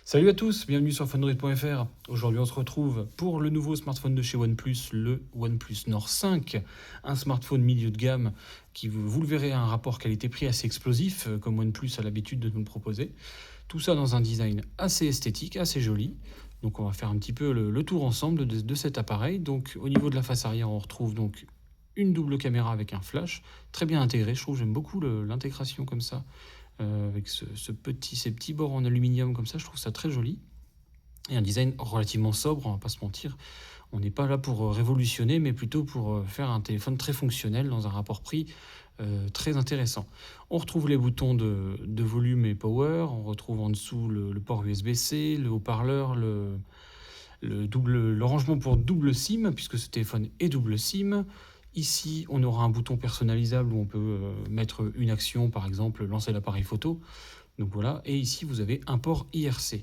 Salut à tous, bienvenue sur Fundroid.fr. Aujourd'hui, on se retrouve pour le nouveau smartphone de chez OnePlus, le OnePlus Nord 5, un smartphone milieu de gamme qui, vous le verrez, a un rapport qualité-prix assez explosif, comme OnePlus a l'habitude de nous le proposer. Tout ça dans un design assez esthétique, assez joli. Donc, on va faire un petit peu le tour ensemble de cet appareil. Donc, au niveau de la face arrière, on retrouve donc une double caméra avec un flash, très bien intégré. Je trouve, j'aime beaucoup l'intégration comme ça avec ces petits bords en aluminium comme ça, je trouve ça très joli. Et un design relativement sobre, on va pas se mentir. On n'est pas là pour révolutionner, mais plutôt pour faire un téléphone très fonctionnel dans un rapport prix très intéressant. On retrouve les boutons de volume et power, on retrouve en dessous le port USB-C, le haut-parleur, le rangement pour double SIM, puisque ce téléphone est double SIM. Ici, on aura un bouton personnalisable où on peut mettre une action, par exemple lancer l'appareil photo. Donc voilà, et ici vous avez un port IRC.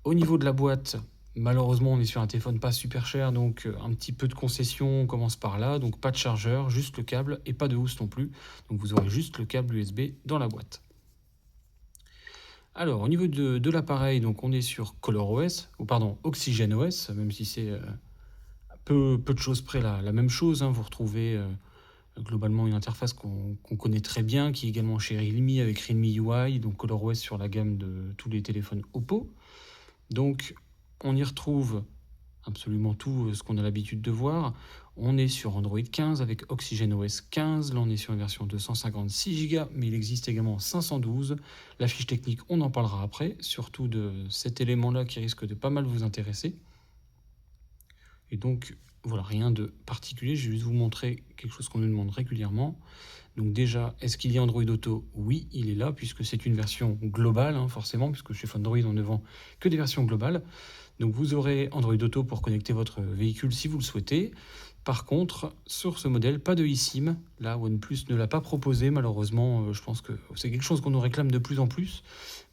Au niveau de la boîte, malheureusement on est sur un téléphone pas super cher, donc un petit peu de concession, on commence par là. Donc pas de chargeur, juste le câble et pas de housse non plus. Donc vous aurez juste le câble USB dans la boîte. Alors au niveau de l'appareil, donc on est sur ColorOS, ou pardon, OxygenOS, même si c'est peu de choses près la même chose. Vous retrouvez globalement une interface qu'on connaît très bien, qui est également chez Realme avec Realme UI, donc ColorOS sur la gamme de tous les téléphones Oppo. Donc on y retrouve absolument tout ce qu'on a l'habitude de voir. On est sur Android 15 avec OxygenOS 15. Là, on est sur une version 256 Go, mais il existe également 512. La fiche technique, on en parlera après, surtout de cet élément-là qui risque de pas mal vous intéresser. Et donc, voilà, rien de particulier. Je vais juste vous montrer quelque chose qu'on nous demande régulièrement. Donc déjà, est-ce qu'il y a Android Auto? Oui, il est là, puisque c'est une version globale, forcément, puisque chez Fundroid, on ne vend que des versions globales. Donc vous aurez Android Auto pour connecter votre véhicule si vous le souhaitez. Par contre, sur ce modèle, pas de eSIM. Là, OnePlus ne l'a pas proposé, malheureusement. Je pense que c'est quelque chose qu'on nous réclame de plus en plus.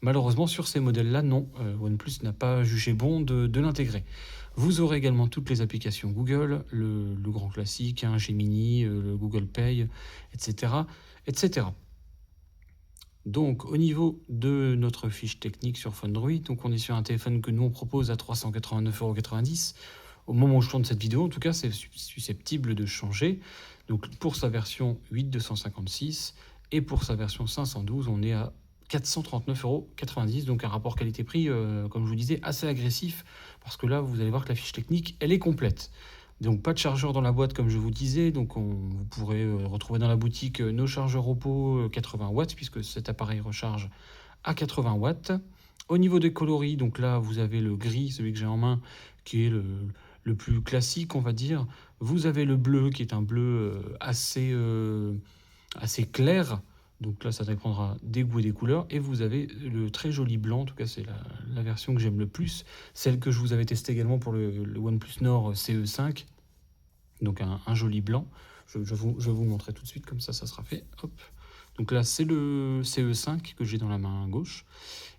Malheureusement, sur ces modèles-là, non. OnePlus n'a pas jugé bon de l'intégrer. Vous aurez également toutes les applications Google, le grand classique, Gemini, le Google Pay, etc., etc. Donc, au niveau de notre fiche technique sur Fundroid, donc on est sur un téléphone que nous on propose à 389,90 €. Au moment où je tourne cette vidéo, en tout cas, c'est susceptible de changer. Donc, pour sa version 8,256 et pour sa version 512, on est à 439,90 €. Donc, un rapport qualité-prix, comme je vous disais, assez agressif parce que là, vous allez voir que la fiche technique, elle est complète. Donc pas de chargeur dans la boîte comme je vous disais, donc vous pourrez retrouver dans la boutique nos chargeurs Oppo 80 watts puisque cet appareil recharge à 80 watts. Au niveau des coloris, donc là vous avez le gris, celui que j'ai en main, qui est le plus classique on va dire. Vous avez le bleu qui est un bleu assez clair, donc là ça dépendra des goûts et des couleurs. Et vous avez le très joli blanc, en tout cas c'est la version que j'aime le plus, celle que je vous avais testée également pour le OnePlus Nord CE5, donc un joli blanc. Je vais vous montrer tout de suite, comme ça sera fait. Hop. Donc là c'est le CE5 que j'ai dans la main gauche.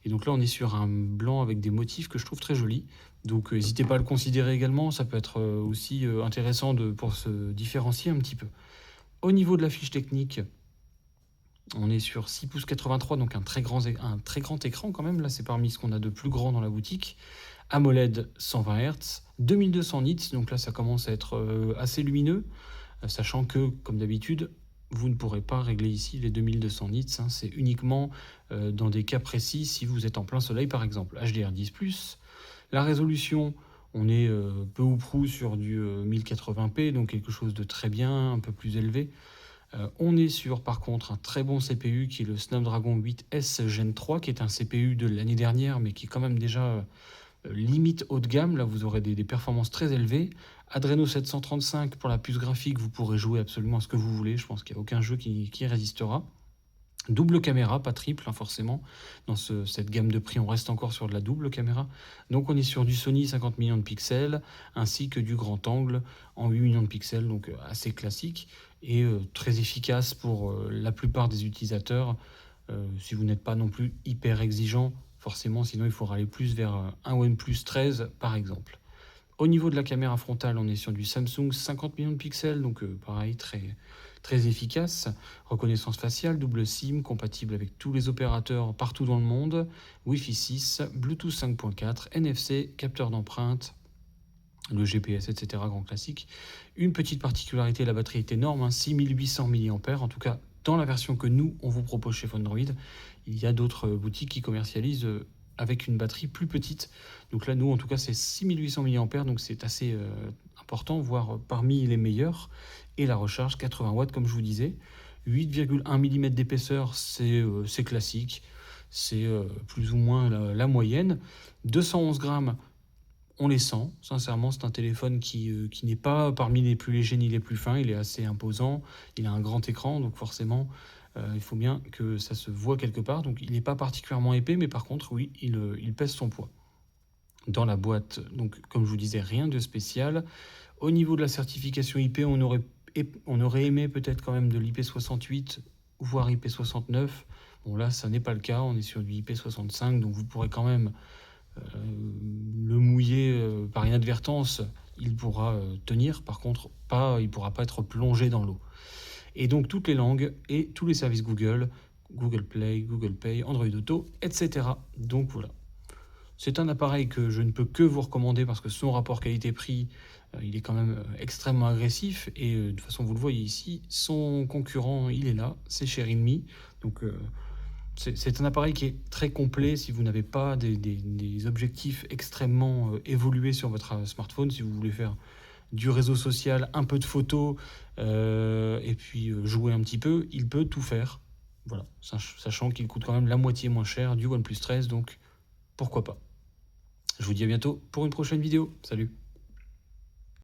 Et donc là on est sur un blanc avec des motifs que je trouve très jolis. Donc n'hésitez pas à le considérer également, ça peut être aussi intéressant pour se différencier un petit peu. Au niveau de la fiche technique, on est sur 6 pouces 83, donc un très grand écran quand même. Là, c'est parmi ce qu'on a de plus grand dans la boutique. AMOLED 120 Hz, 2200 nits, donc là, ça commence à être assez lumineux, sachant que, comme d'habitude, vous ne pourrez pas régler ici les 2200 nits. C'est uniquement dans des cas précis, si vous êtes en plein soleil, par exemple. HDR10+. La résolution, on est peu ou prou sur du 1080p, donc quelque chose de très bien, un peu plus élevé. On est sur par contre un très bon CPU qui est le Snapdragon 8S Gen 3, qui est un CPU de l'année dernière mais qui est quand même déjà limite haut de gamme. Là vous aurez des performances très élevées. Adreno 735 pour la puce graphique, vous pourrez jouer absolument à ce que vous voulez, je pense qu'il n'y a aucun jeu qui résistera. Double caméra, pas triple forcément. Dans cette gamme de prix, on reste encore sur de la double caméra. Donc on est sur du Sony 50 millions de pixels, ainsi que du grand angle en 8 millions de pixels, donc assez classique et très efficace pour la plupart des utilisateurs. Si vous n'êtes pas non plus hyper exigeant, forcément, sinon il faudra aller plus vers un OnePlus 13 par exemple. Au niveau de la caméra frontale, on est sur du Samsung 50 millions de pixels, donc pareil, très, très efficace, reconnaissance faciale, double SIM, compatible avec tous les opérateurs partout dans le monde, Wi-Fi 6, Bluetooth 5.4, NFC, capteur d'empreinte, le GPS, etc., grand classique. Une petite particularité, la batterie est énorme, 6800 mAh, en tout cas dans la version que nous, on vous propose chez Android. Il y a d'autres boutiques qui commercialisent avec une batterie plus petite. Donc là, nous, en tout cas, c'est 6800 mAh, donc c'est assez important, voire parmi les meilleurs. Et la recharge, 80 watts, comme je vous disais. 8,1 mm d'épaisseur, c'est classique. C'est plus ou moins la moyenne. 211 grammes, on les sent. Sincèrement, c'est un téléphone qui n'est pas parmi les plus légers ni les plus fins. Il est assez imposant. Il a un grand écran, donc forcément, il faut bien que ça se voit quelque part. Donc il n'est pas particulièrement épais, mais par contre, oui, il pèse son poids. Dans la boîte, donc comme je vous disais, rien de spécial. Au niveau de la certification IP, on aurait aimé peut-être quand même de l'IP68, voire IP69. Bon là, ça n'est pas le cas, on est sur du IP65, donc vous pourrez quand même le mouiller par inadvertance, il pourra tenir, par contre, il ne pourra pas être plongé dans l'eau. Et donc toutes les langues et tous les services Google, Google Play, Google Pay, Android Auto, etc. Donc voilà. C'est un appareil que je ne peux que vous recommander parce que son rapport qualité-prix, il est quand même extrêmement agressif. Et de toute façon, vous le voyez ici, son concurrent, il est là, c'est chez Realme. Donc c'est un appareil qui est très complet si vous n'avez pas des objectifs extrêmement évolués sur votre smartphone, si vous voulez faire du réseau social, un peu de photos, et puis jouer un petit peu, il peut tout faire. Voilà, sachant qu'il coûte quand même la moitié moins cher du OnePlus 13, donc pourquoi pas. Je vous dis à bientôt pour une prochaine vidéo. Salut!